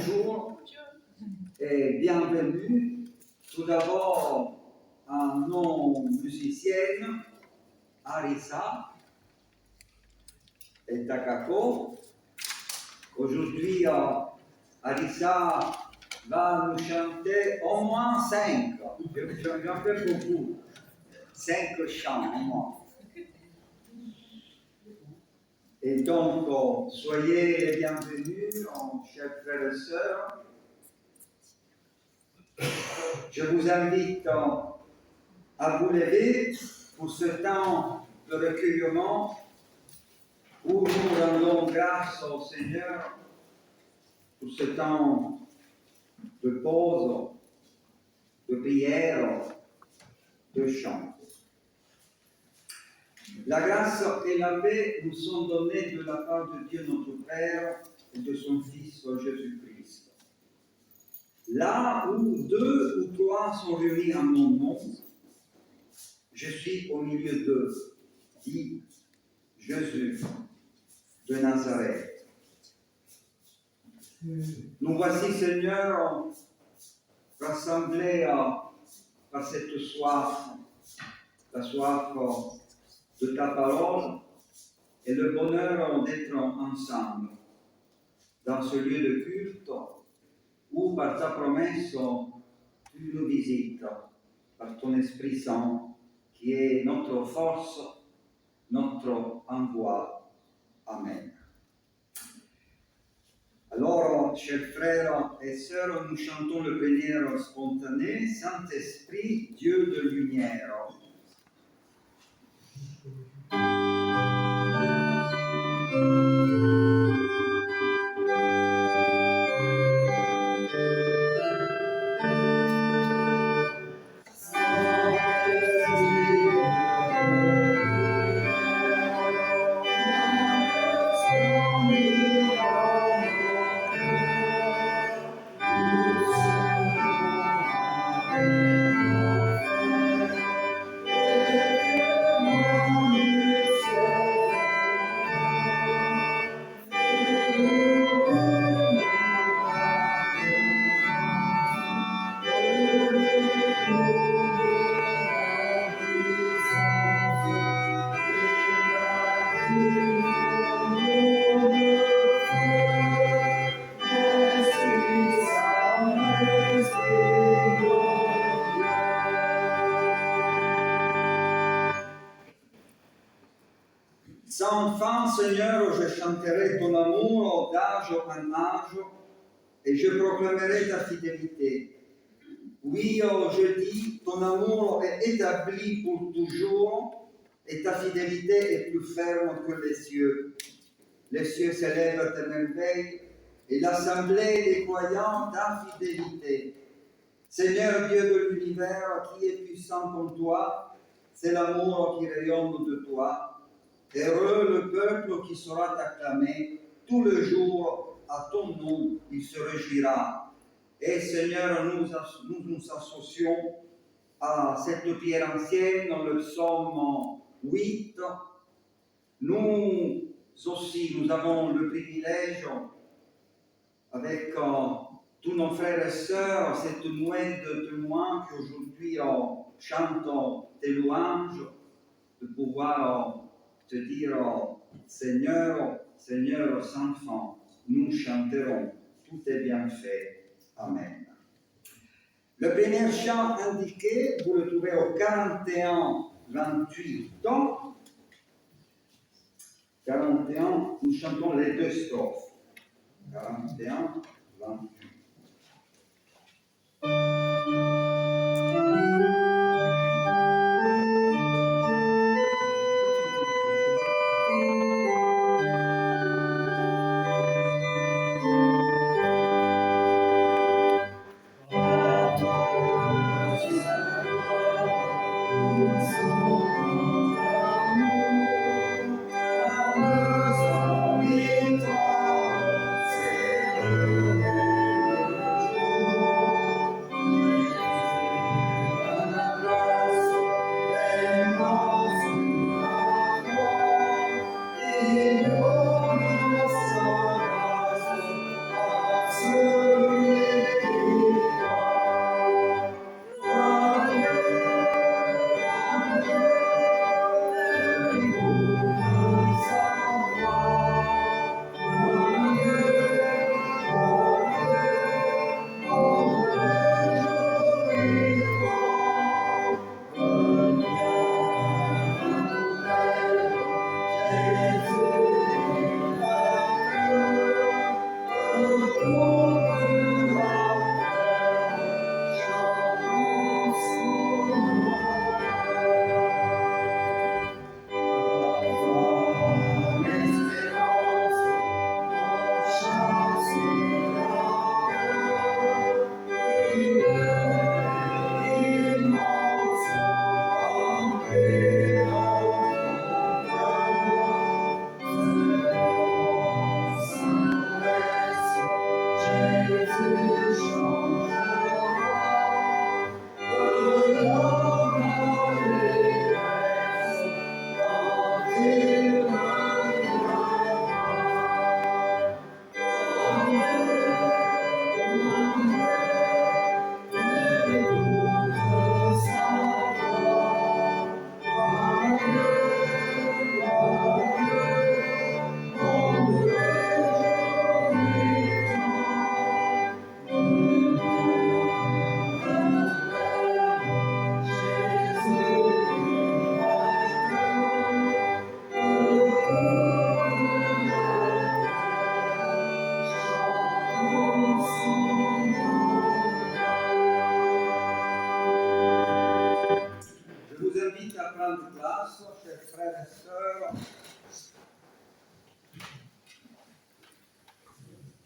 bonjour et bienvenue. Tout d'abord, à nos musiciennes, Arisa et Takako. Aujourd'hui, Arisa va nous chanter au moins 5. J'en fais beaucoup. 5 chants au moins. Et donc, soyez les bienvenus, chers frères et sœurs. Je vous invite à vous lever pour ce temps de recueillement où nous rendons grâce au Seigneur pour ce temps de pause, de prière, de chant. La grâce et la paix nous sont données de la part de Dieu notre Père et de son Fils Jésus-Christ. Là où 2 ou 3 sont réunis en mon nom, je suis au milieu d'eux, dit Jésus de Nazareth. Nous voici, Seigneur, rassemblés par cette soif, la soif de ta parole et le bonheur d'être ensemble dans ce lieu de culte où, par ta promesse, tu nous visites par ton Esprit Saint qui est notre force, notre envoi. Amen. Alors, chers frères et sœurs, nous chantons le premier spontané, Saint-Esprit, Dieu de lumière. Sans fin, Seigneur, je chanterai ton amour d'âge en âge et je proclamerai ta fidélité. Oui, je dis, ton amour est établi pour toujours et ta fidélité est plus ferme que les cieux. Les cieux célèbrent tes merveilles et l'assemblée des croyants ta fidélité. Seigneur Dieu de l'univers, qui est puissant comme toi, c'est l'amour qui rayonne de toi. Heureux le peuple qui saura t'acclamer, tout le jour à ton nom il se réjouira. Et Seigneur, nous nous associons à cette prière ancienne, dans le psaume 8. Nous aussi, nous avons le privilège, avec tous nos frères et sœurs, cette nuée de témoins qui aujourd'hui chantent tes louanges, de pouvoir te dire, Seigneur, Seigneur sans fin, nous chanterons, tout est bien fait. Amen. Le premier chant indiqué, vous le trouvez au 41-28. 41, nous chantons les 2 strophes. 41-28.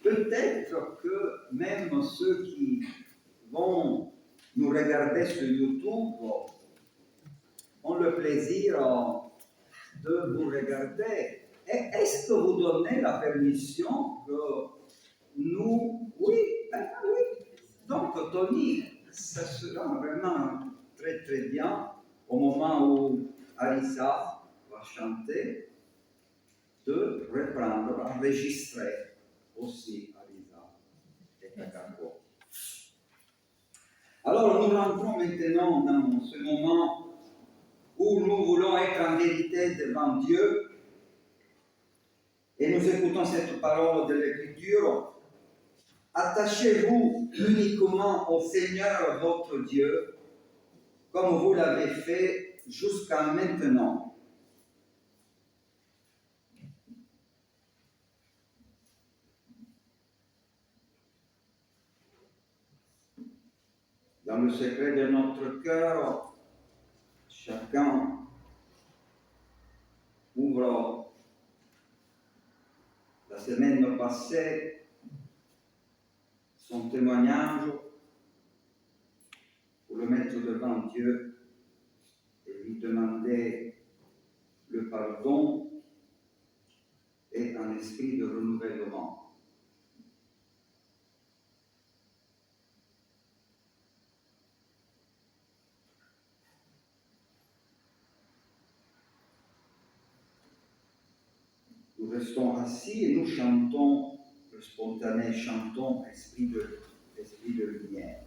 Peut-être que même ceux qui vont nous regarder sur YouTube ont le plaisir de vous regarder. Est-ce que vous donnez la permission que nous... Oui, oui. Donc, Tony, ça sera vraiment très très bien au moment où Arisa va chanter, de reprendre, enregistrer aussi Arisa et Takako. Alors, nous rentrons maintenant dans ce moment où nous voulons être en vérité devant Dieu et nous écoutons cette parole de l'Écriture. Attachez-vous uniquement au Seigneur votre Dieu, comme vous l'avez fait jusqu'à maintenant. Dans le secret de notre cœur, chacun ouvre la semaine passée son témoignage pour le mettre devant Dieu et lui demander le pardon et un esprit de renouvellement. Nous restons assis et nous chantons le spontané, chantons esprit de lumière.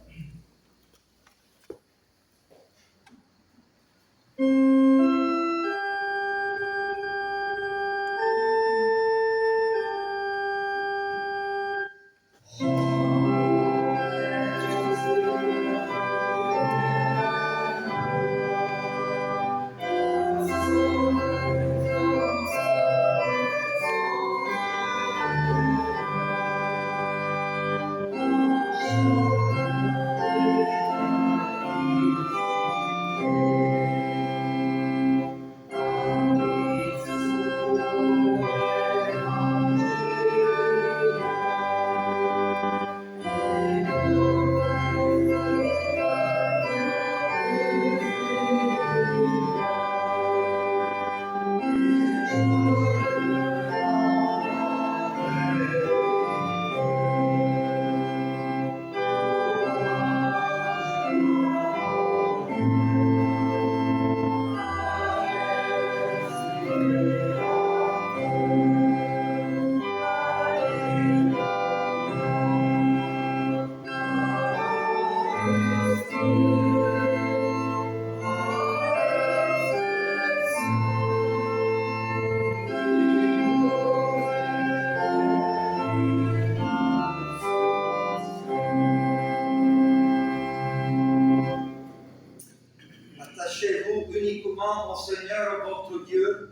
Attachez-vous uniquement au Seigneur votre Dieu,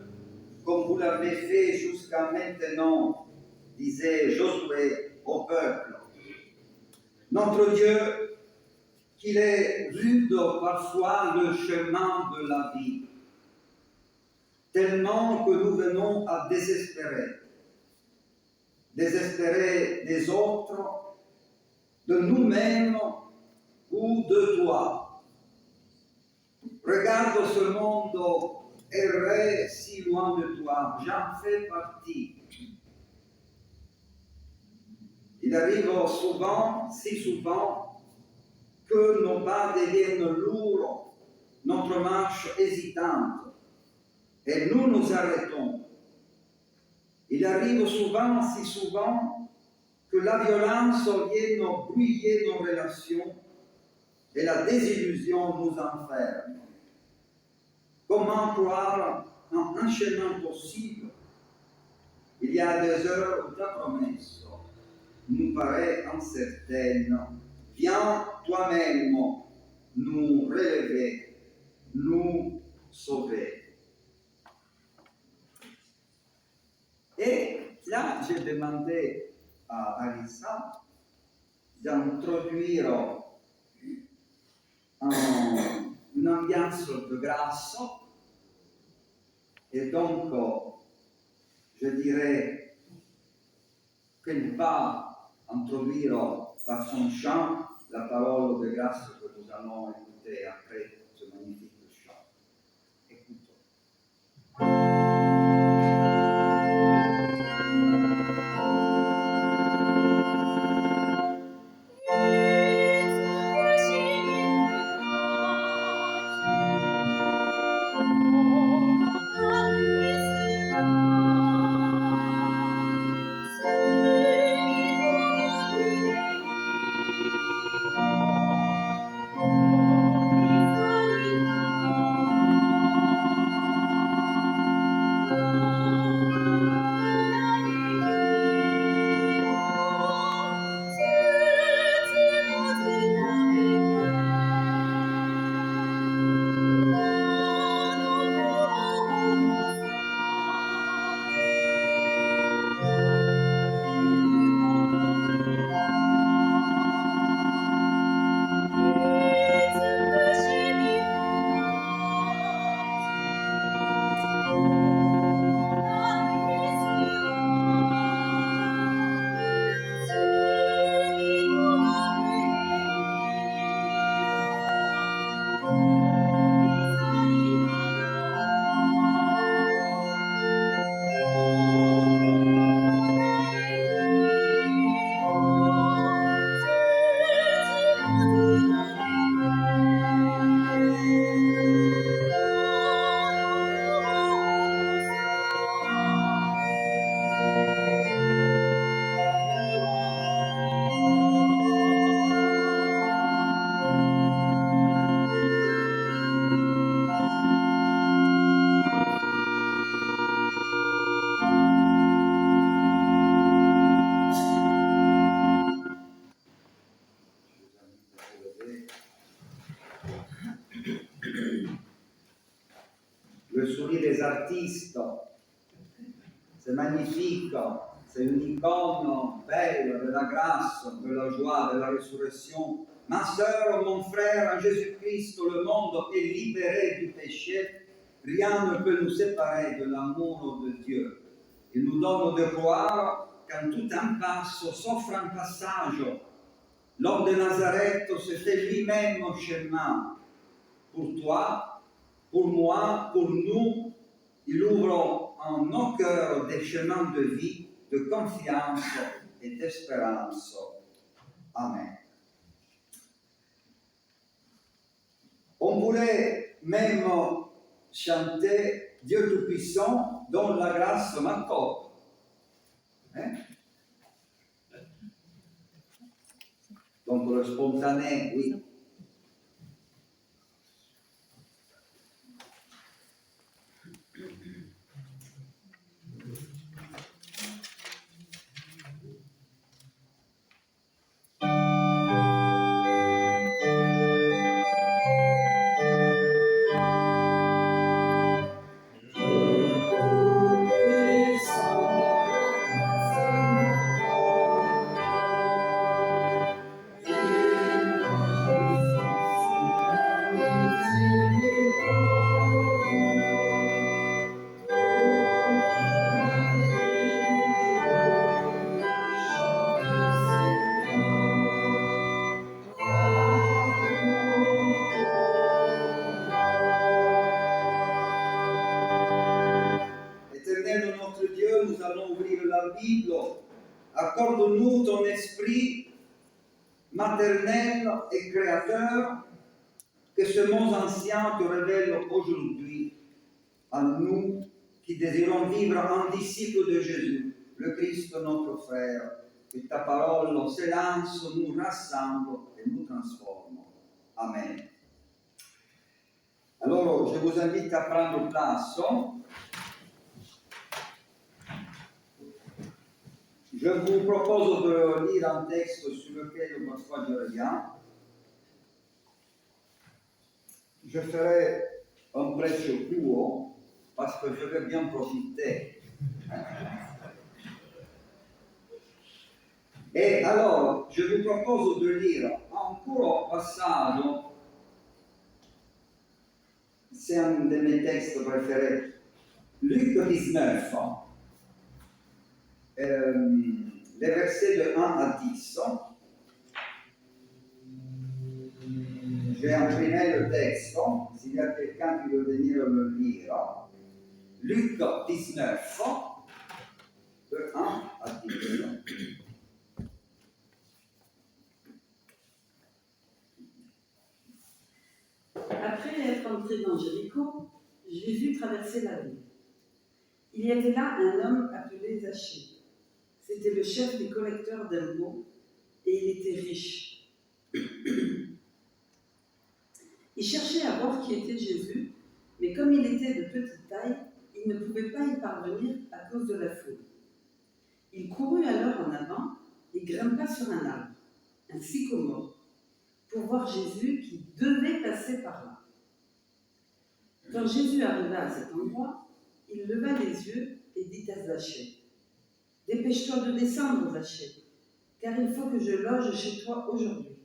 comme vous l'avez fait jusqu'à maintenant, disait Josué au peuple. Notre Dieu, qu'il est rude parfois le chemin de la vie, tellement que nous venons à désespérer des autres, de nous-mêmes ou de toi. Regarde ce monde errer si loin de toi, j'en fais partie. Il arrive souvent, si souvent, que nos pas deviennent lourds, notre marche hésitante. et nous nous arrêtons. Il arrive souvent, si souvent, que la violence vienne brouiller nos relations et la désillusion nous enferme. Comment croire en un chemin possible? Il y a des heures où ta promesse nous paraît incertaine. Viens toi-même nous relever, nous sauver. Et là, j'ai demandé à Alissa d'introduire une ambiance de grâce, et donc je dirais qu'elle va introduire par son chant la parole de grâce que nous allons écouter après ce magnifique chant. Écoutons. Le sourire des artistes, c'est magnifique, c'est une icône belle de la grâce, de la joie, de la résurrection. Ma sœur, mon frère, en Jésus-Christ, le monde est libéré du péché. Rien ne peut nous séparer de l'amour de Dieu. Il nous donne de croire qu'en tout impasse s'offre un passage. L'homme de Nazareth se fait lui-même un chemin pour toi, pour moi, pour nous. Il ouvre en nos cœurs des chemins de vie, de confiance et d'espérance. Amen. On pourrait même chanter Dieu Tout-Puissant dont la grâce m'accorde. Hein? Donc le spontané, oui. Éternel notre Dieu, nous allons ouvrir la Bible. Accorde-nous ton esprit maternel et créateur, que ce mot ancien te révèle aujourd'hui. à nous qui désirons vivre en disciples de Jésus, le Christ notre frère, que ta parole s'élance, nous rassemble et nous transforme. Amen. Alors, je vous invite à prendre place. Je vous propose de lire un texte sur lequel parfois je reviens. Je ferai un prêche court parce que je vais bien profiter. Et alors, je vous propose de lire un court passage. C'est un de mes textes préférés. Luc 19, les versets de 1 à 10. J'ai imprimé le texte, s'il y a quelqu'un qui veut venir le lire. Luc 19, de 1 à 10. Après être entré dans Jéricho, Jésus traversait la ville. Il y avait là un homme appelé Zachée. C'était le chef des collecteurs d'impôts et il était riche. Il cherchait à voir qui était Jésus, mais comme il était de petite taille, il ne pouvait pas y parvenir à cause de la foule. Il courut alors en avant et grimpa sur un arbre, un sycomore, pour voir Jésus qui devait passer par là. Quand Jésus arriva à cet endroit, il leva les yeux et dit à Zachée, « Dépêche-toi de descendre, Zachée, car il faut que je loge chez toi aujourd'hui. »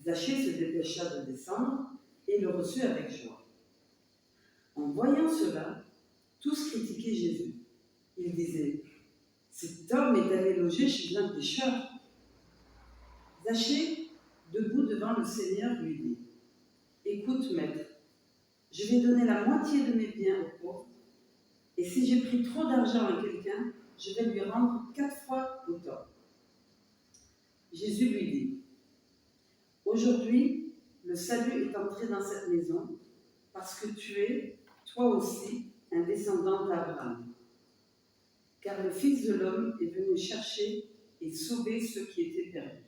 Zachée se dépêcha de descendre et le reçut avec joie. En voyant cela, tous critiquaient Jésus. Ils disaient, « Cet homme est allé loger chez un pécheur. » Zachée, debout devant le Seigneur, lui dit, « Écoute, maître, je vais donner la moitié de mes biens aux pauvres, et si j'ai pris trop d'argent à quelqu'un, je vais lui rendre 4 fois autant. » Jésus lui dit, « Aujourd'hui, le salut est entré dans cette maison, parce que tu es, toi aussi, un descendant d'Abraham. Car le Fils de l'homme est venu chercher et sauver ceux qui étaient perdus. »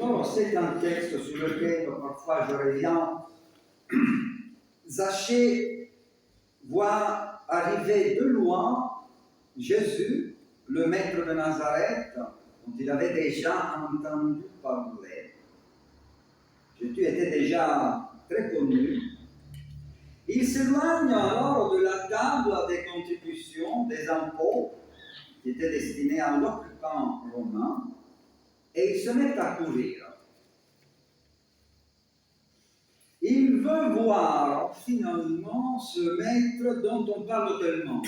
Alors, c'est un texte sur lequel parfois je reviens. Zachée voit arriver de loin Jésus, le maître de Nazareth, dont il avait déjà entendu parler. Jésus était déjà très connu. Il s'éloigne alors de la table des contributions, des impôts, qui étaient destinés à l'occupant romain, et il se met à courir. Il veut voir finalement ce maître dont on parle tellement.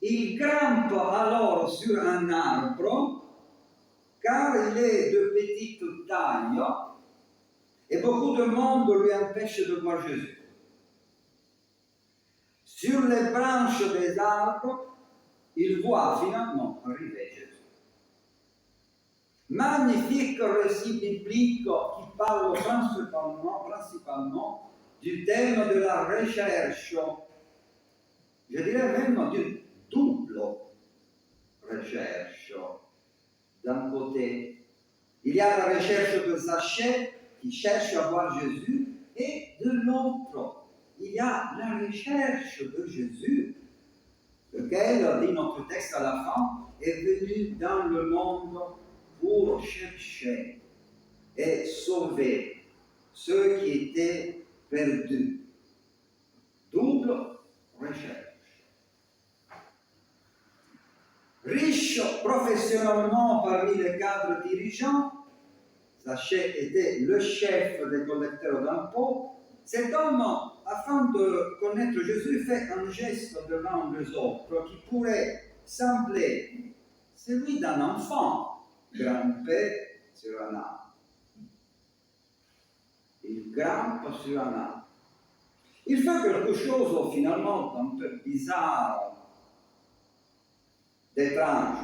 Il grimpe alors sur un arbre, car il est de petite taille, et beaucoup de monde lui empêche de voir Jésus. Sur les branches des arbres, il voit finalement arriver Jésus. Magnifique récit biblique qui parle principalement du thème de la recherche, je dirais même d'une double recherche. D'un côté, il y a la recherche de Zachée qui cherche à voir Jésus, et de l'autre, il y a la recherche de Jésus, lequel, dit notre texte à la fin, est venu dans le monde pour chercher et sauver ceux qui étaient perdus. Double recherche. Riche professionnellement parmi les cadres dirigeants, Zachée était le chef des collecteurs d'impôts. Cet homme, afin de connaître Jésus, fait un geste devant les autres qui pourrait sembler celui d'un enfant grimpé sur un arbre. Il grimpe sur un arbre. Il fait quelque chose finalement un peu bizarre, d'étrange.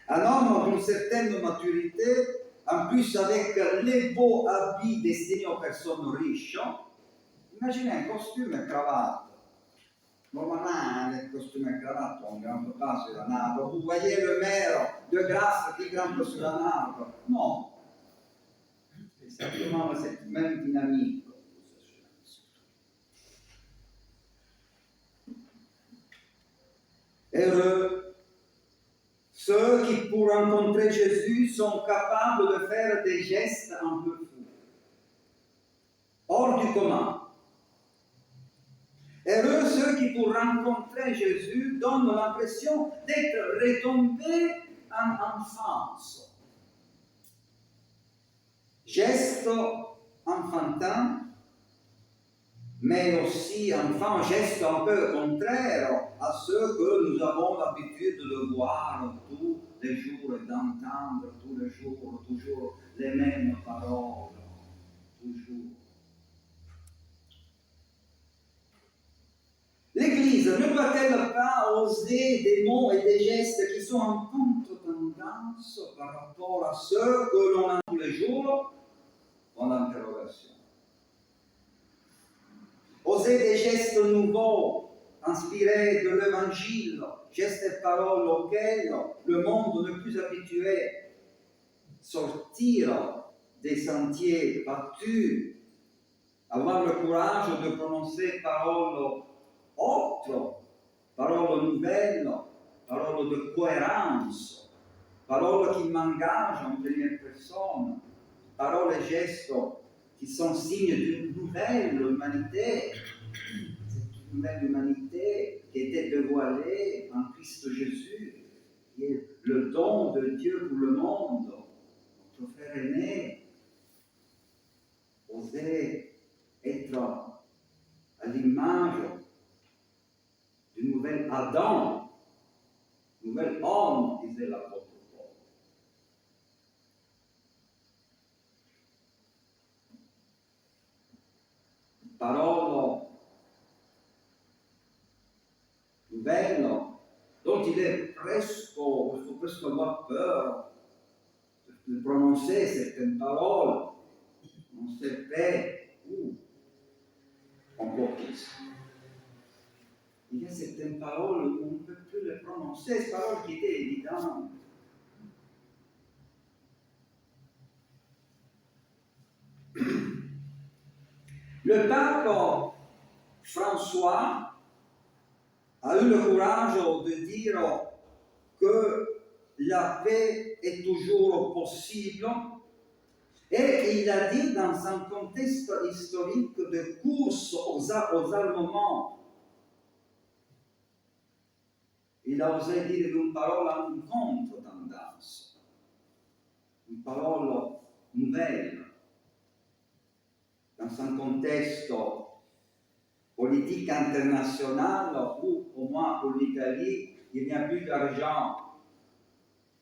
Un homme d'une certaine maturité, en plus avec les beaux habits destinés aux personnes riches. Imaginez un costume et cravate. Normalement, les costumes et cravates, on ne grimpe pas sur un arbre. Vous voyez le maire de Grasse qui grimpe sur un arbre. Non. C'est simplement cette même dynamique. Heureux ceux qui, pour rencontrer Jésus, sont capables de faire des gestes un peu fous, hors du commun. Heureux ceux qui, pour rencontrer Jésus, donnent l'impression d'être retombés en enfance. Gestes enfantins, mais aussi enfin gestes un peu contraires à ceux que nous avons l'habitude de voir tous les jours et d'entendre tous les jours, toujours les mêmes paroles, toujours. L'Église ne doit-elle pas oser des mots et des gestes qui sont en contre-tendance par rapport à ceux que l'on a tous les jours? En interrogation. Oser des gestes nouveaux, inspirés de l'Évangile, gestes et paroles auxquels le monde n'est plus habitué, sortir des sentiers battus, avoir le courage de prononcer paroles autres, paroles nouvelles, paroles de cohérence, paroles qui m'engagent en première personne, paroles et gestes qui sont signes d'une nouvelle humanité, cette nouvelle humanité qui était dévoilée en Christ Jésus, qui est le don de Dieu pour le monde, notre frère aîné. Oser être à l'image du nouvel Adam, nouvel homme, disait l'apôtre Paul. Parole nouvelle dont il faut presque avoir peur de prononcer certaines paroles. On sait pas où on copie. Il y a certaines paroles où on ne peut plus les prononcer, ces paroles qui étaient évidentes. Le pape François a eu le courage de dire que la paix est toujours possible et il a dit dans un contexte historique de course aux armements. Il a osé dire une parole en contre-tendance, une parole nouvelle, dans un contexte politique international où, au moins pour l'Italie, il n'y a plus d'argent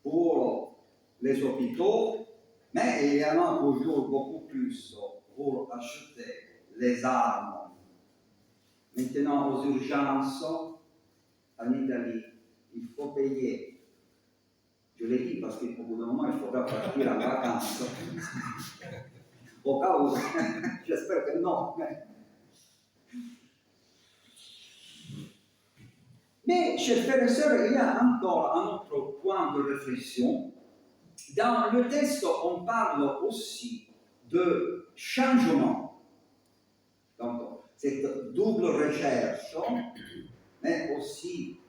pour les hôpitaux, mais il y en a toujours beaucoup plus pour acheter les armes. Maintenant, aux urgences, en Italie, il faut payer. Je l'ai dit parce qu'au bout d'un moment, il faudra partir en vacances. Au cas où, j'espère que non. Mais, chers frères et sœurs, il y a encore un autre point de réflexion. Dans le texte, on parle aussi de changement. Donc, cette double recherche, mais aussi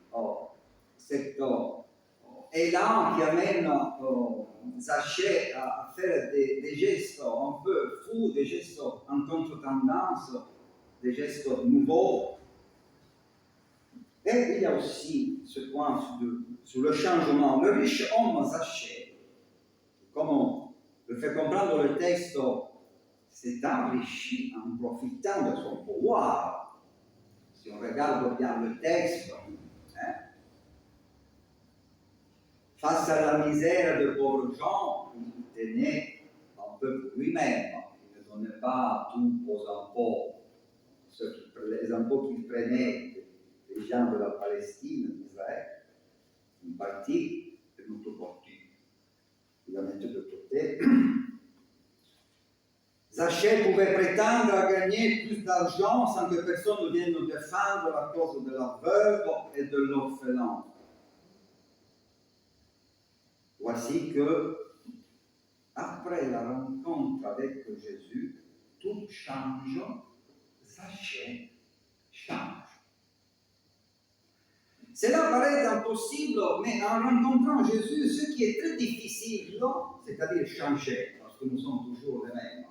cet élan qui amène Zachée à faire des gestes un peu fous, des gestes en contre-tendance, des gestes nouveaux. Et il y a aussi ce point sur le changement. Le riche homme Zachée, comme on le fait comprendre le texte, s'est enrichi en profitant de son pouvoir. Si on regarde bien le texte, face à la misère de pauvres gens, il tenait un peu pour lui-même. Il ne donnait pas tout aux impôts. Les impôts qu'il prenait des gens de la Palestine, d'Israël, une partie de notre partie. Il la mettait de côté. Zachée pouvait prétendre à gagner plus d'argent sans que personne ne vienne défendre la cause de la veuve et de l'orphelin. Voici que, après la rencontre avec Jésus, tout change, Zachée change. Cela paraît impossible, mais en rencontrant Jésus, ce qui est très difficile, c'est-à-dire changer, parce que nous sommes toujours les mêmes.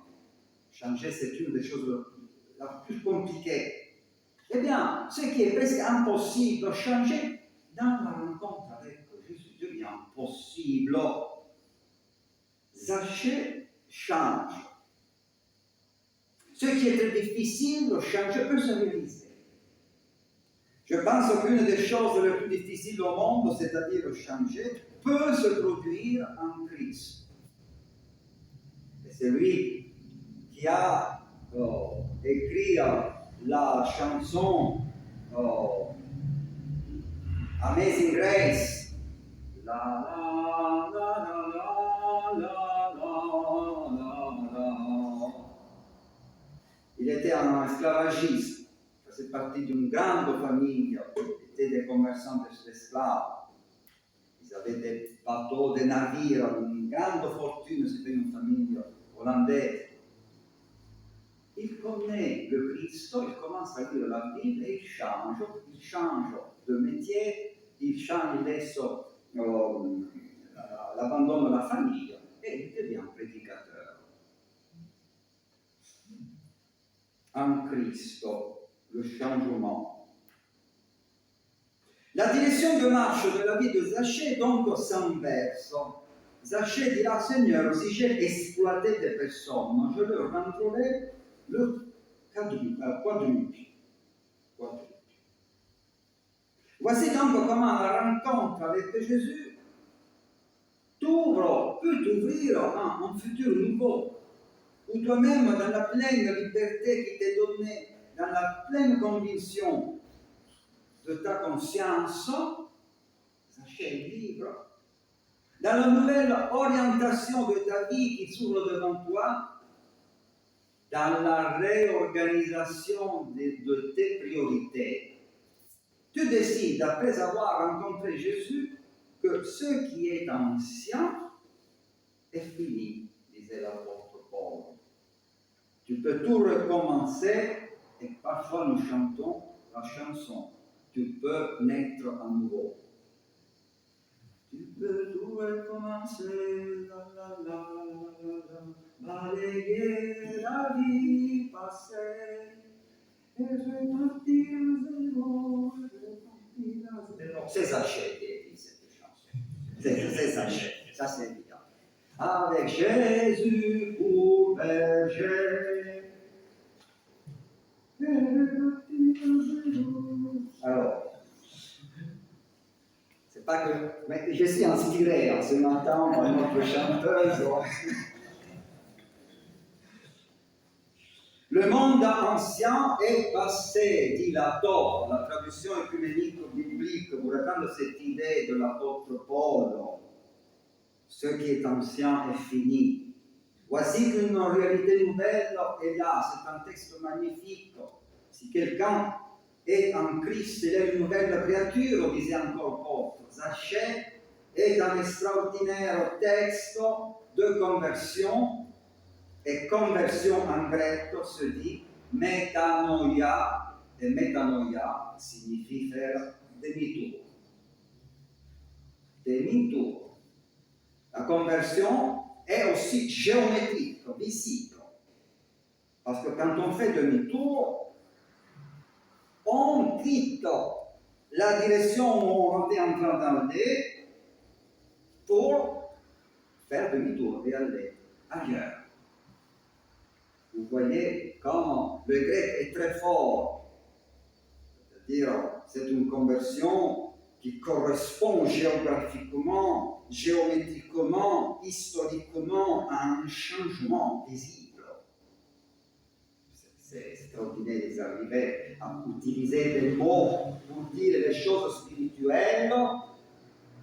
Changer, c'est une des choses la plus compliquées. Eh bien, ce qui est presque impossible, changer, dans la rencontre avec Jésus, devient possible. Zachée change. Ce qui est très difficile, changer peut se réaliser. Je pense qu'une des choses les plus difficiles au monde, c'est-à-dire changer, peut se produire en Christ. Et c'est lui qui a écrit la chanson Amazing Grace. La la la la la la la la. Il était un esclavagiste. C'est parti d'une grande famille, ils étaient des commerçants d'esclaves. Ils avaient des bateaux, des navires, une grande fortune, c'était une famille hollandaise. Il connaît le Christ, il commence à lire la Bible et il change de métier, il laisse l'abandon de la famille et il devient prédicateur. En Christ, le changement. La direction de marche de la vie de Zachée donc s'inverse. Zachée dira, Seigneur, si j'ai exploité des personnes, je leur rendrai le quadruple. Voici donc comment la rencontre avec Jésus peut t'ouvrir un futur nouveau, où toi-même, dans la pleine liberté qui t'est donnée, dans la pleine conviction de ta conscience, Zachée est libre. Dans la nouvelle orientation de ta vie qui s'ouvre devant toi, dans la réorganisation de tes priorités, tu décides, après avoir rencontré Jésus, que ce qui est ancien est fini, disait l'apôtre Paul. Tu tu peux tout recommencer et parfois nous chantons la chanson. Tu peux naître à nouveau. Tu peux tout recommencer, la la la la la, balayer la vie passée et repartir à zéro, repartir à zéro. C'est Zaché qui écrit cette chanson. C'est Zaché, ça c'est évident. Avec Jésus pour berger. Alors, c'est pas que. Mais je suis inspiré en ce matin par notre chanteuse. Le monde ancien est passé, dit l'auteur, la traduction œcuménique biblique, vous reprendre cette idée de l'apôtre Paul. Ce qui est ancien est fini. Voici qu'une réalité nouvelle est là. C'est un texte magnifique. Si quelqu'un est en Christ, il est une nouvelle créature, disait encore Paul. Zaché est un extraordinaire texte de conversion. Et conversion en grec se dit métanoïa. Et métanoïa signifie faire demi-tour. Demi-tour. La conversion est aussi géométrique, visible. Parce que quand on fait demi-tour, on quitte la direction où on était en train d'aller pour faire demi-tour et aller ailleurs. Vous voyez comment le grec est très fort. C'est-à-dire, c'est une conversion qui correspond géographiquement, géométriquement, historiquement à un changement visible. C'est extraordinaire d'arriver à utiliser des mots pour dire les choses spirituelles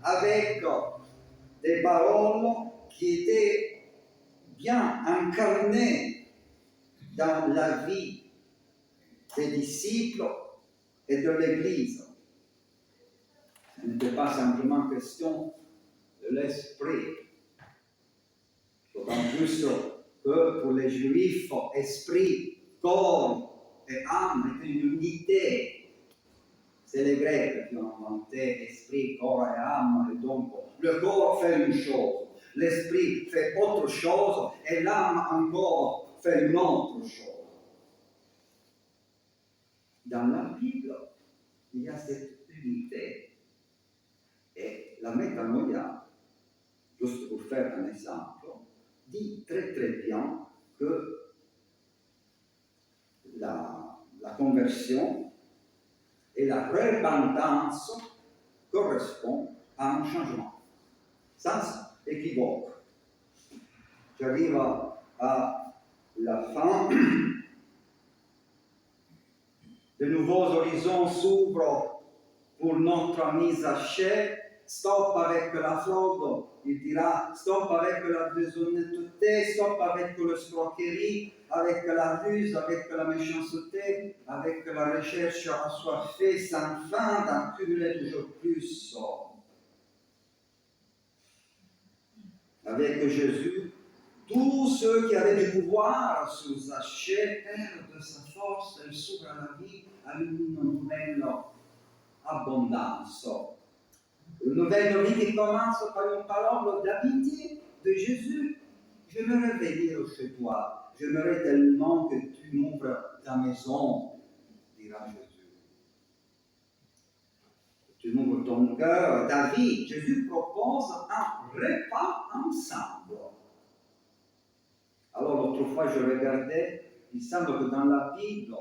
avec des paroles qui étaient bien incarnées dans la vie des disciples et de l'Église. Ce n'était pas simplement question de l'esprit. D'autant plus que pour les Juifs, esprit, corps et âme étaient une unité. C'est les Grecs qui ont inventé esprit, corps et âme. Et donc, le corps fait une chose, l'esprit fait autre chose, et l'âme encore fait une autre chose. Dans la Bible, il y a cette unité. Et la métanoïa, juste pour faire un exemple, dit très très bien que la conversion et la repentance correspondent à un changement, sans équivoque. J'arrive à la fin. De nouveaux horizons s'ouvrent pour notre ami Zaché. Stop avec la fraude, il dira, stop avec la déshonnêteté, stop avec l'escroquerie, avec la ruse, avec la méchanceté, avec la recherche assoiffée sans fin d'accumuler toujours plus. Avec Jésus, tous ceux qui avaient du pouvoir sur Zaché perdent sa force et s'ouvrent à la vie à une nouvelle abondance. Une nouvelle vie qui commence par une parole d'amitié de Jésus. J'aimerais venir chez toi. J'aimerais tellement que tu m'ouvres ta maison, dira Jésus. Tu m'ouvres ton cœur, ta vie. Jésus propose un repas ensemble. Alors l'autre fois je regardais, il semble que dans la Bible,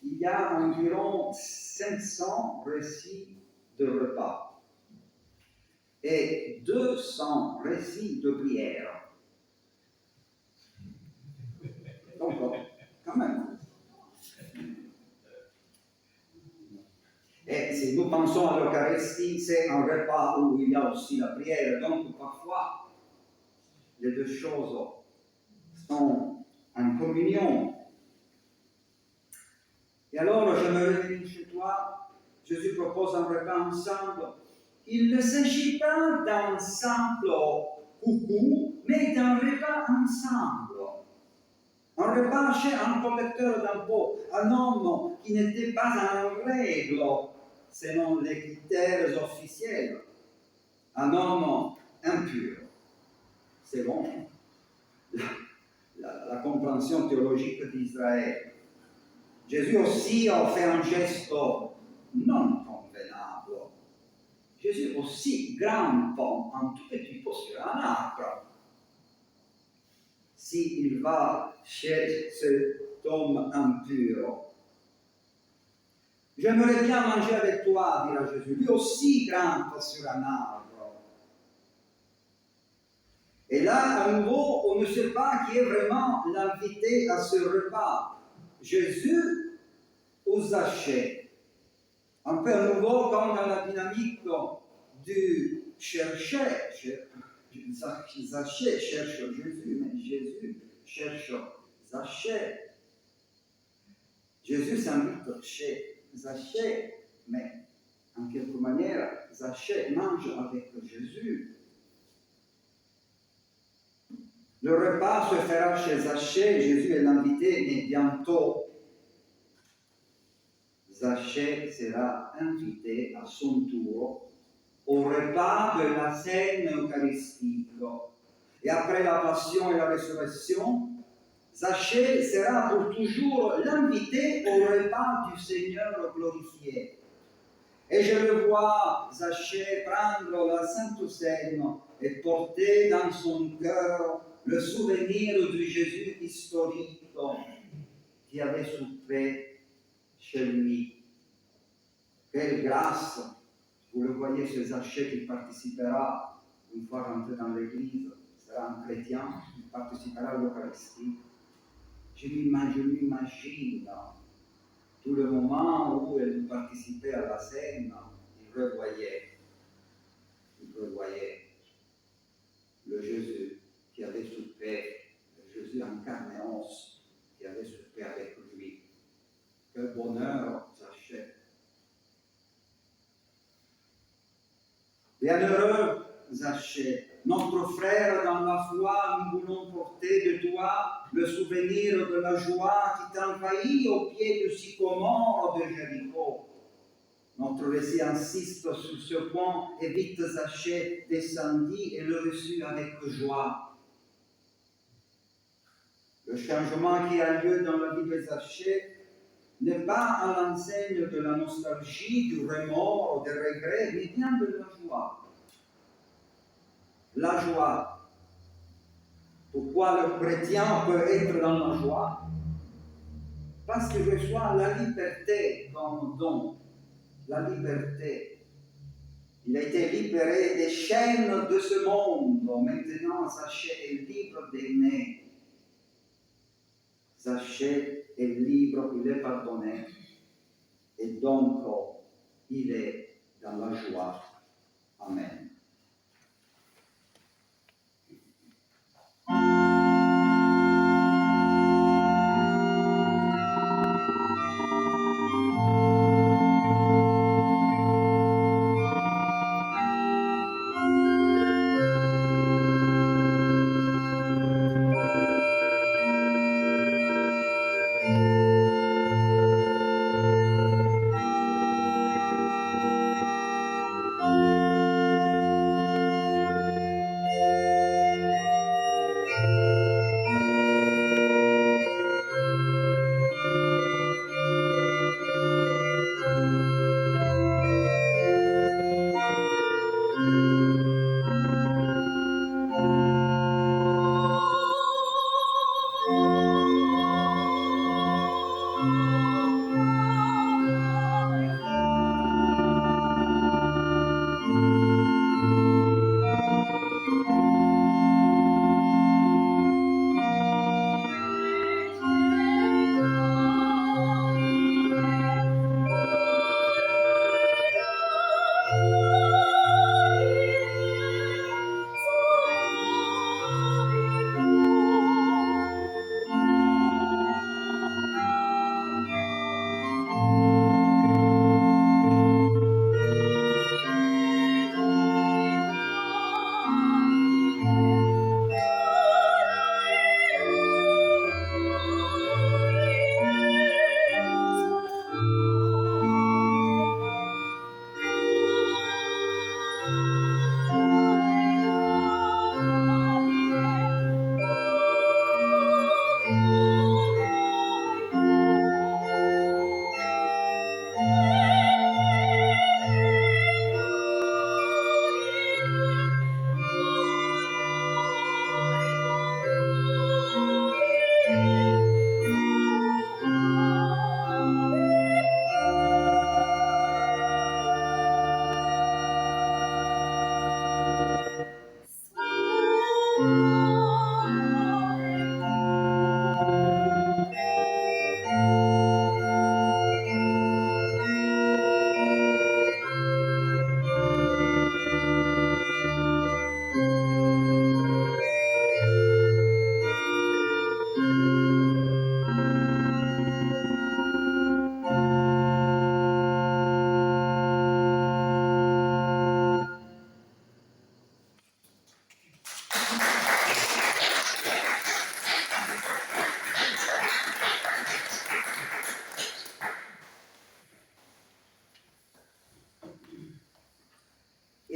il y a environ 500 récits de repas et 200 récits de prière. Donc, quand même. Et si nous pensons à l'Eucharistie, c'est un repas où il y a aussi la prière. Donc, parfois, les deux choses sont en communion. Et alors, je me réveille chez toi, Jésus propose un repas ensemble. Il ne s'agit pas d'un simple coucou, mais d'un repas ensemble. Un repas chez un collecteur d'impôts, un homme qui n'était pas en règle selon les critères officiels, un homme impur, selon la compréhension théologique d'Israël. Jésus aussi a fait un geste non convenable. Jésus aussi grimpe un tout petit peu sur un arbre. S'il va chez cet homme impur. J'aimerais bien manger avec toi, dira Jésus. Lui aussi grimpe sur un arbre. Et là, à nouveau, on ne sait pas qui est vraiment l'invité à ce repas. Jésus ou Zachée. Un peu à nouveau comme dans la dynamique du chercher. Zachée cherche Jésus, mais Jésus cherche Zachée. Jésus s'invite chez Zachée, mais en quelque manière, Zachée mange avec Jésus. Le repas se fera chez Zachée, Jésus est l'invité, mais bientôt, Zachée sera invité à son tour au repas de la scène eucharistique. Et après la passion et la résurrection, Zachée sera pour toujours l'invité au repas du Seigneur glorifié. Et je le vois, Zachée, prendre la Sainte Seine et porter dans son cœur le souvenir du Jésus historique qui avait souffert chez lui. Quelle grâce! Vous le voyez, ce Zachée qui participera, une fois rentré dans l'église, sera un chrétien, qui participera à l'Eucharistie. Je m'imagine tout le moment où elle participait à la scène, il revoyait le Jésus qui avait souffert, le Jésus en carne et os qui avait souffert avec lui. Quel bonheur, Zachée! Bienheureux, Zachée, notre frère dans la foi, nous voulons porter de toi le souvenir de la joie qui t'envahit au pied du sycomore de Jéricho. Notre récit insiste sur ce point et vite Zachée descendit et le reçut avec joie. Le changement qui a lieu dans la vie de Zachée n'est pas à l'enseigne de la nostalgie, du remords, des regrets, mais bien de la joie. La joie. Pourquoi le chrétien peut être dans la joie? Parce qu'il reçoit la liberté comme don. La liberté. Il a été libéré des chaînes de ce monde. Maintenant, Zachée est libre d'aimer. Zachée est libre, il est pardonné. Et donc, il est dans la joie. Amen.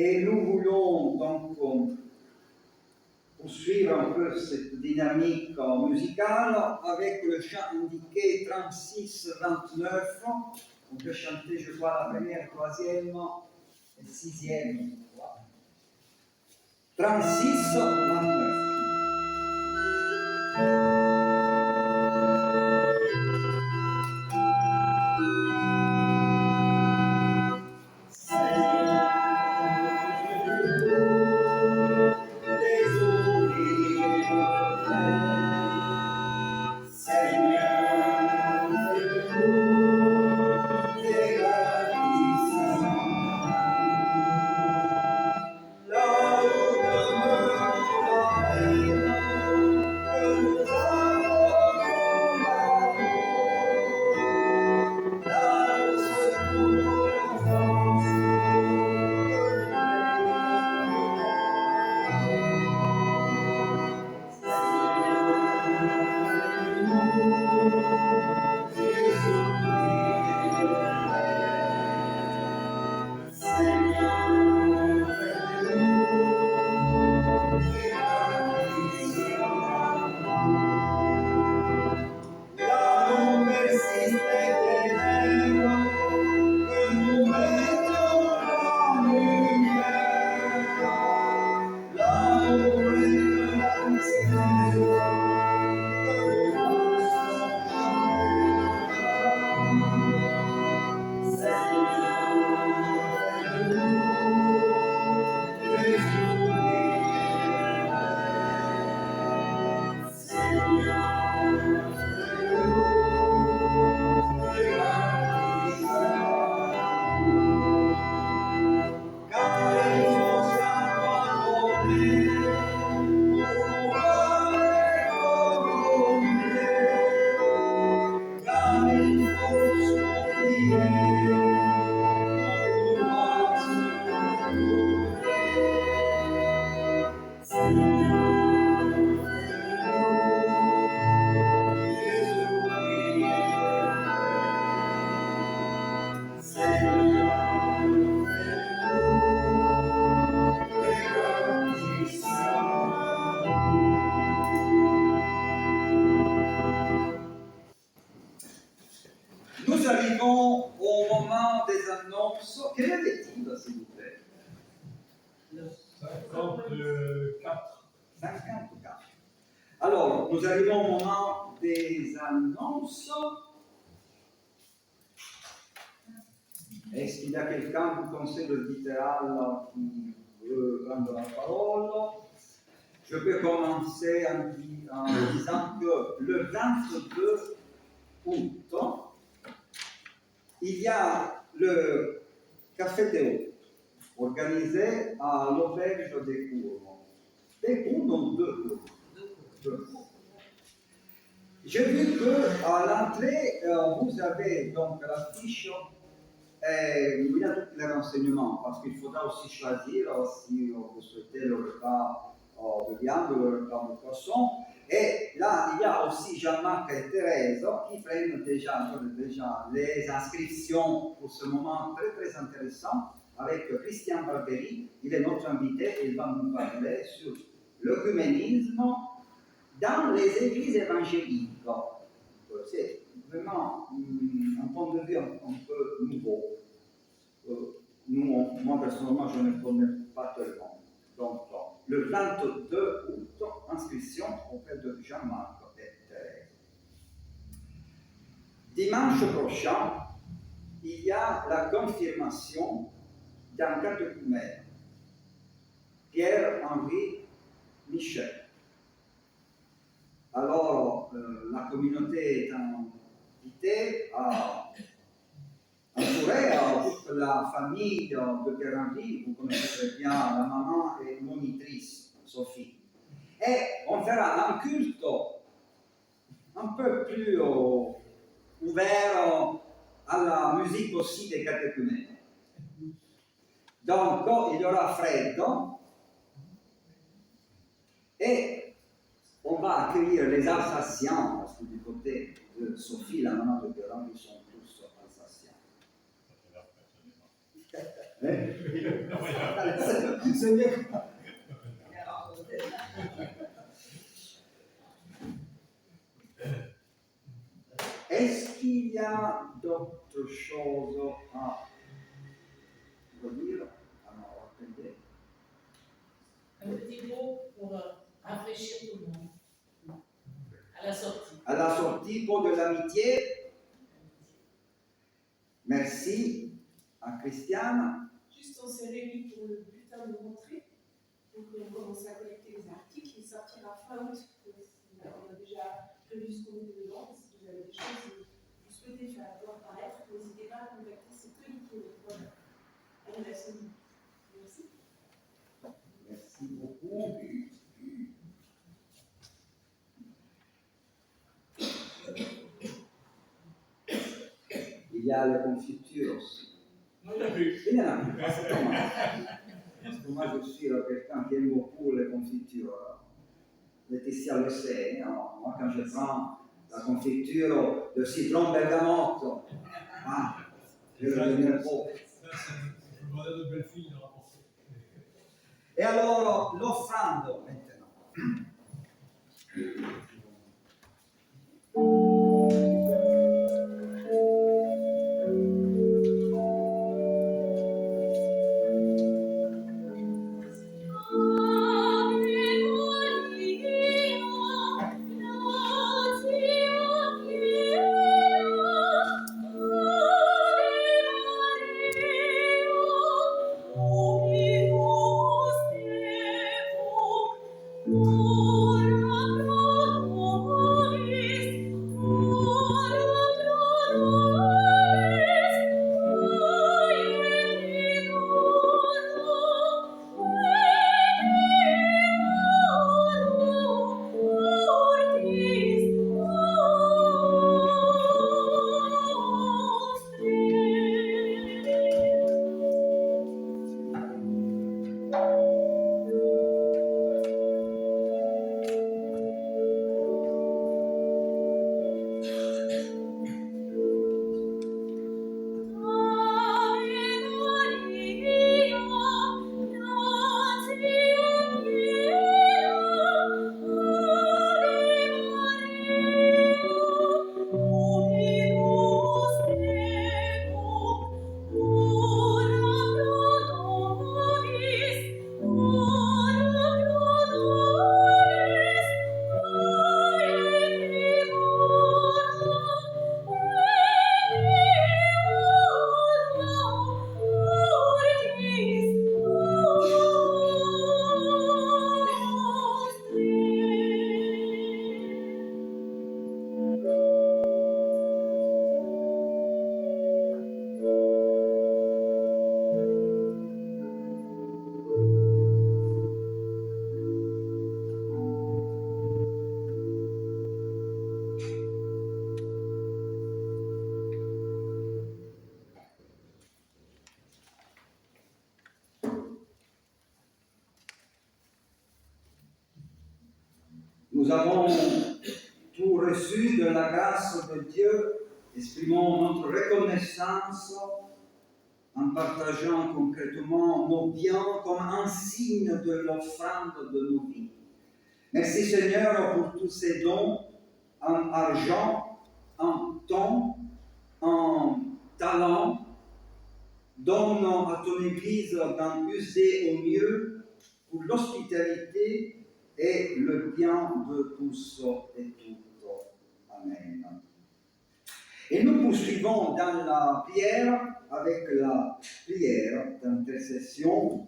Et nous voulons donc poursuivre un peu cette dynamique musicale avec le chant indiqué 36-29. On peut chanter, je crois, la première, troisième et sixième. 36-29. Nous arrivons au moment des annonces. Quelle est-il, s'il vous plaît? 54. 54. Alors, nous arrivons au moment des annonces. Est-ce qu'il y a quelqu'un du conseil littéral qui veut prendre la parole? Je peux commencer en disant que le 22 août, il y a le café des hôtes organisé à l'auberge des cours. Des cours, non, deux cours. J'ai vu qu'à l'entrée, vous avez donc la fiche où il y a tous les renseignements, parce qu'il faudra aussi choisir si vous souhaitez le repas de viande ou le repas de poisson. Et là, il y a aussi Jean-Marc et Thérèse qui prennent déjà les inscriptions pour ce moment très très intéressant avec Christian Barbery. Il est notre invité et il va nous parler sur l'œcuménisme dans les églises évangéliques. C'est vraiment un point de vue un peu nouveau. Moi personnellement, je ne connais pas tellement. Donc, le 22 août, inscription auprès de Jean-Marc et Thérèse. Dimanche prochain, il y a la confirmation d'un catéchumène, Pierre-Henri Michel. la communauté est invitée à entourer toute la famille de Guérandi. Vous connaissez très bien la maman et monitrice, Sophie. Et on fera un culte un peu plus ouvert à la musique aussi des catéchumènes. Donc, il y aura freddo et on va accueillir les Alsaciens, parce que du côté de Sophie, la maman de Guérandi, ils sont tous Alsaciens. C'est mieux. Est-ce qu'il y a d'autres choses à redire? Alors, attendez. Un petit mot pour rafraîchir tout le monde. À la sortie. À la sortie pour de l'amitié. Merci à Christiane. Juste, on s'est réunis pour le bulletin de rentrée. Donc, on commence à collecter les articles. Il sortira fin août. On a déjà prévu ce qu'on met dedans. Si vous avez des choses que vous souhaitez faire apparaître, n'hésitez pas à contacter ces comités. Voilà. Allez, la semaine. Merci. Merci beaucoup. Il y a les confitures aussi. Non, il n'y a plus. Il y en a plus. Ah, c'est dommage. Parce que moi, je suis quelqu'un qui aime beaucoup les confitures. Laetitia le sait. Moi, quand je prends la confiture de citron bergamote, je le deviens pauvre. Je voudrais de belles filles à rapporter. Et alors, l'offrande maintenant. Nous avons tout reçu de la grâce de Dieu. Exprimons notre reconnaissance en partageant concrètement nos biens comme un signe de l'offrande de nos vies. Merci Seigneur pour tous ces dons en argent, en temps, en talent. Donne à ton Église d'en user au mieux pour l'hospitalité et le bien de tous et toutes. Amen. Et nous poursuivons dans la prière avec la prière d'intercession.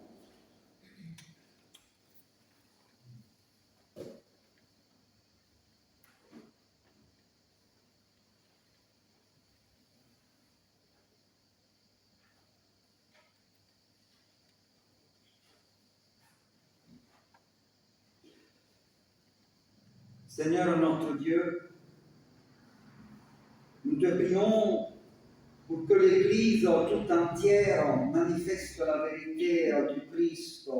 Seigneur notre Dieu, nous te prions pour que l'Église tout entière manifeste la vérité du Christ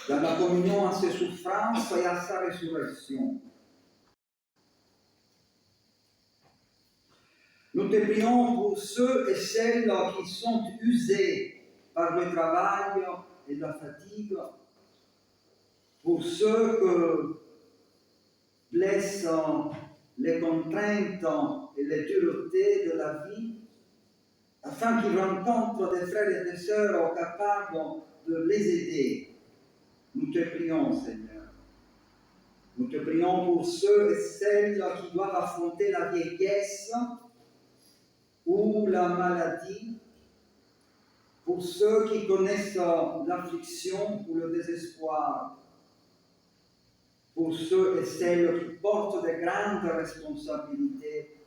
dans la communion à ses souffrances et à sa résurrection. Nous te prions pour ceux et celles qui sont usés par le travail et la fatigue, pour ceux que blessent les contraintes et les duretés de la vie, afin qu'ils rencontrent des frères et des sœurs capables de les aider. Nous te prions, Seigneur. Nous te prions pour ceux et celles qui doivent affronter la vieillesse ou la maladie, pour ceux qui connaissent l'affliction ou le désespoir, pour ceux et celles qui portent de grandes responsabilités,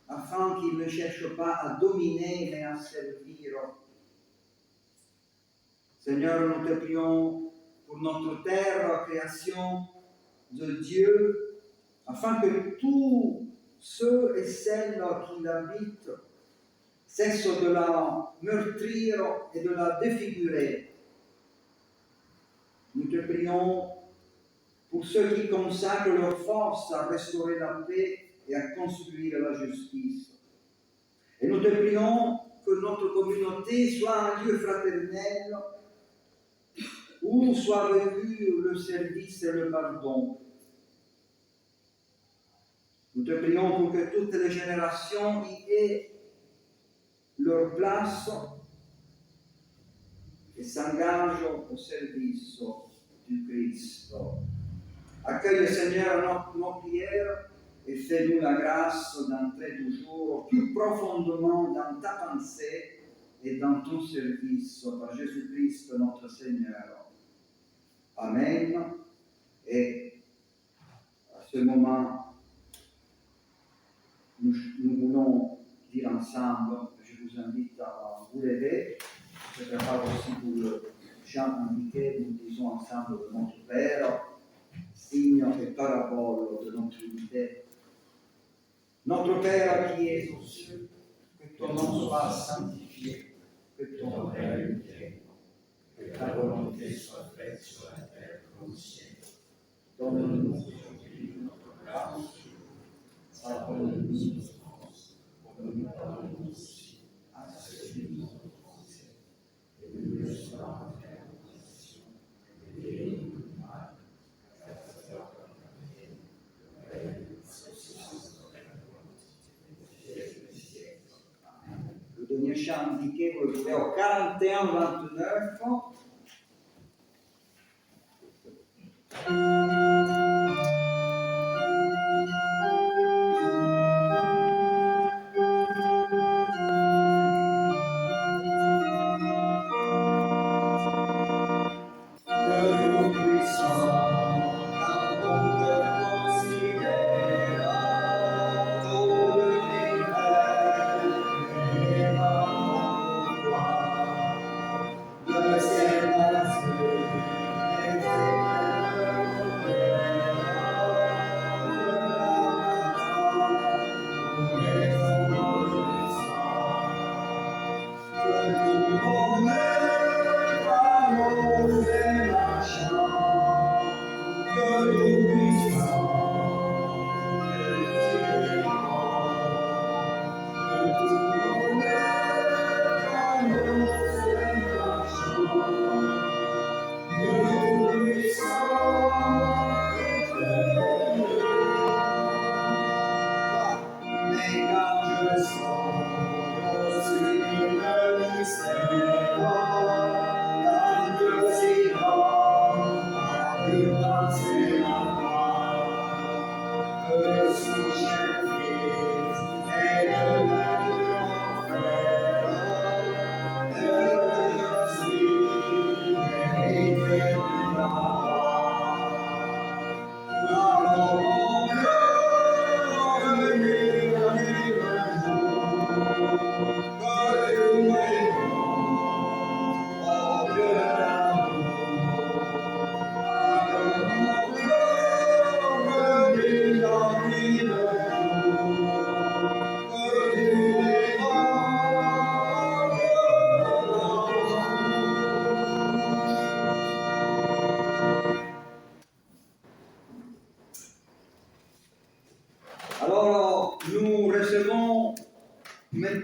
afin qu'ils ne cherchent pas à dominer, mais à servir. Seigneur, nous te prions pour notre terre, création de Dieu, afin que tous ceux et celles qui l'habitent cessent de la meurtrir et de la défigurer. Nous te prions pour ceux qui consacrent leur force à restaurer la paix et à construire la justice. Et nous te prions que notre communauté soit un lieu fraternel où soit vécu le service et le pardon. Nous te prions pour que toutes les générations y aient leur place et s'engagent au service du Christ. Accueille, Seigneur, nos prières et fais-nous la grâce d'entrer toujours plus profondément dans ta pensée et dans ton service par Jésus-Christ notre Seigneur. Amen. Et à ce moment, nous voulons dire ensemble, je vous invite à vous lever, je prépare aussi pour le chant indiqué, nous disons ensemble notre Père, signe et parabole de notre unité. Notre Père qui es aux cieux, que ton nom soit sanctifié, que ton règne vienne, que ta volonté soit faite sur la terre comme au ciel. Donne-nous aujourd'hui notre pain quotidien. Pardonne-nous nos offenses, comme nous pardonnons aussi à ceux qui nous ont offensés. Et ne nous laisse pas entrer en tentation, mais délivre-nous du mal. Le dernier chant indiqué, vous le trouvez au 41-29.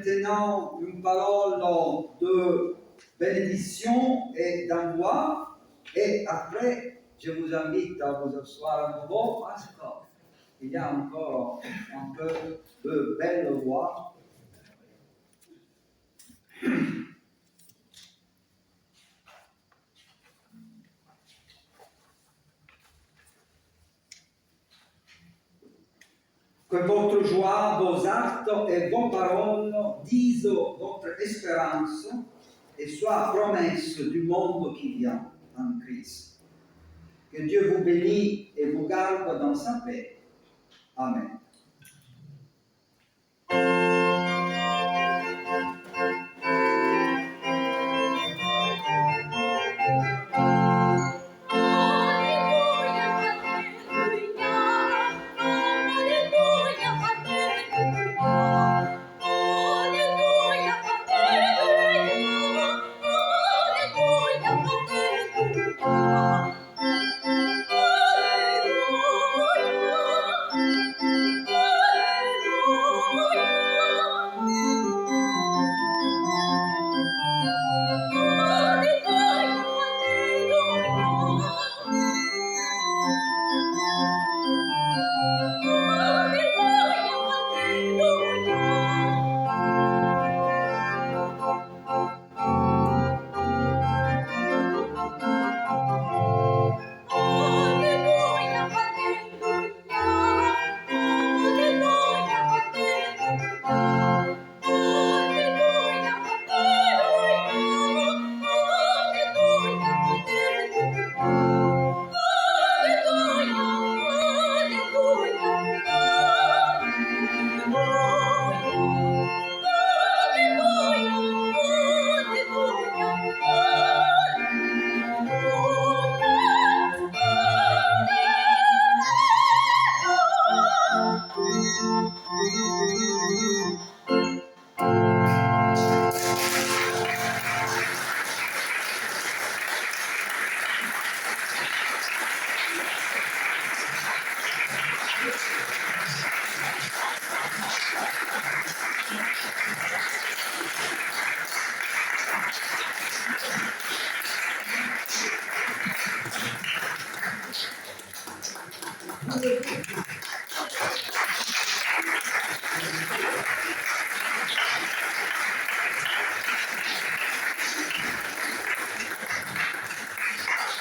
maintenant une parole de bénédiction et d'envoi. Et après, je vous invite à vous asseoir à nouveau parce qu'il y a encore un peu de belle voix. Que votre joie, vos actes et vos paroles disent votre espérance et soient promesse du monde qui vient en Christ. Que Dieu vous bénisse et vous garde dans sa paix. Amen.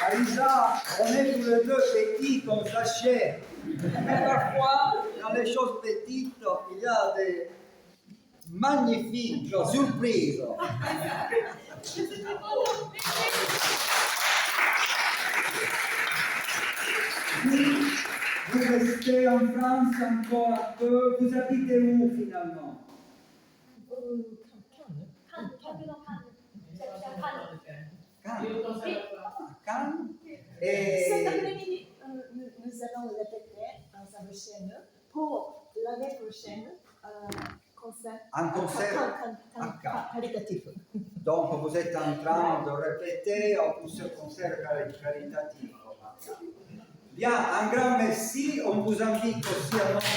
Aïssa, on est tous les deux petits comme sachet. Mais parfois, dans les choses petites, il y a des magnifiques surprises. Vous restez en France encore un peu. Vous habitez où finalement? Cannes. Et au conservatoire. Cannes. Cet Et après-midi, nous allons répéter ensemble chez nous pour l'année prochaine concert. un concert à Cannes. Caritatif. Donc vous êtes en train de répéter pour ce concert caritatif. Bien, un grand merci. On vous invite aussi à notre